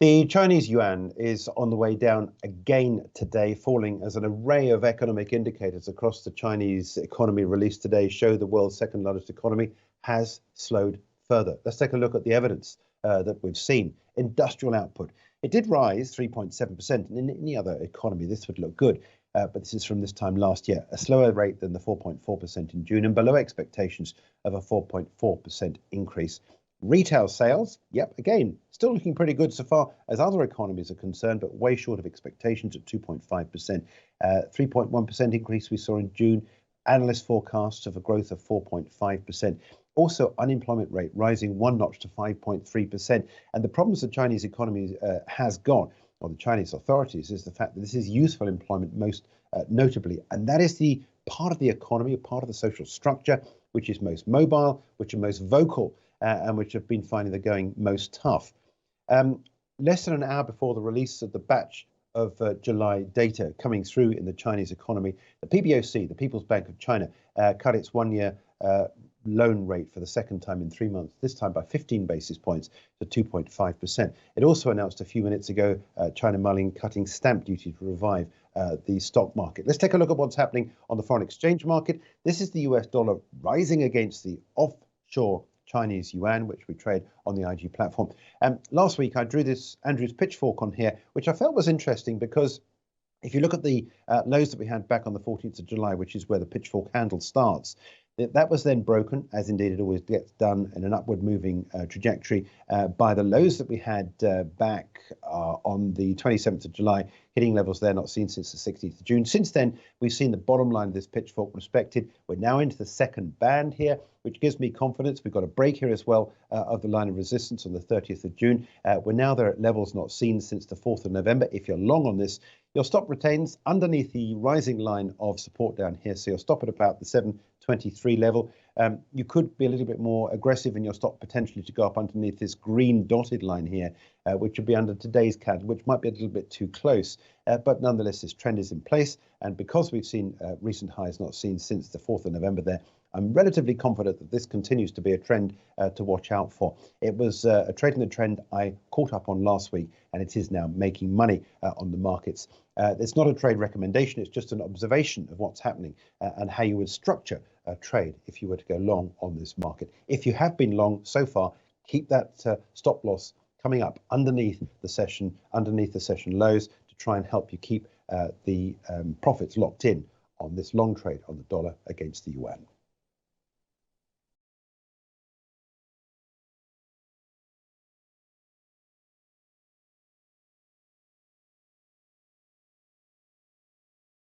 The Chinese yuan is on the way down again today, falling as an array of economic indicators across the Chinese economy released today show the world's second largest economy has slowed further. Let's take a look at the evidence that we've seen. Industrial output. It did rise 3.7%, and in any other economy this would look good, but this is from this time last year, a slower rate than the 4.4% in June and below expectations of a 4.4% increase. Retail sales, yep, again, still looking pretty good so far as other economies are concerned, but way short of expectations at 2.5%. 3.1% increase we saw in June. Analyst forecasts of a growth of 4.5%. Also, unemployment rate rising one notch to 5.3%. And the problems the Chinese economy has got, or the Chinese authorities, is the fact that this is useful employment most notably. And that is the part of the economy, a part of the social structure, which is most mobile, which are most vocal, and which have been finding they're going most tough. Less than an hour before the release of the batch of July data coming through in the Chinese economy, the PBOC, the People's Bank of China, cut its one-year loan rate for the second time in 3 months, this time by 15 basis points to 2.5%. It also announced a few minutes ago China mulling cutting stamp duty to revive the stock market. Let's take a look at what's happening on the foreign exchange market. This is the US dollar rising against the offshore Chinese yuan, which we trade on the IG platform. Last week, I drew this Andrew's pitchfork on here, which I felt was interesting because if you look at the lows that we had back on the 14th of July, which is where the pitchfork handle starts, that was then broken, as indeed it always gets done in an upward moving trajectory, by the lows that we had back on the 27th of July, hitting levels there not seen since the 16th of June. Since then, we've seen the bottom line of this pitchfork respected. We're now into the second band here, which gives me confidence. We've got a break here as well of the line of resistance on the 30th of June. We're now there at levels not seen since the 4th of November. If you're long on this, your stop retains underneath the rising line of support down here. So you'll stop at about the 723 level. You could be a little bit more aggressive in your stop potentially to go up underneath this green dotted line here, which would be under today's candle, which might be a little bit too close. But nonetheless, this trend is in place. And because we've seen recent highs not seen since the 4th of November there, I'm relatively confident that this continues to be a trend to watch out for. It was a trade in the trend I caught up on last week, and it is now making money on the markets. It's not a trade recommendation. It's just an observation of what's happening and how you would structure a trade if you were to go long on this market. If you have been long so far, keep that stop loss coming up underneath the session lows to try and help you keep the profits locked in on this long trade on the dollar against the yuan.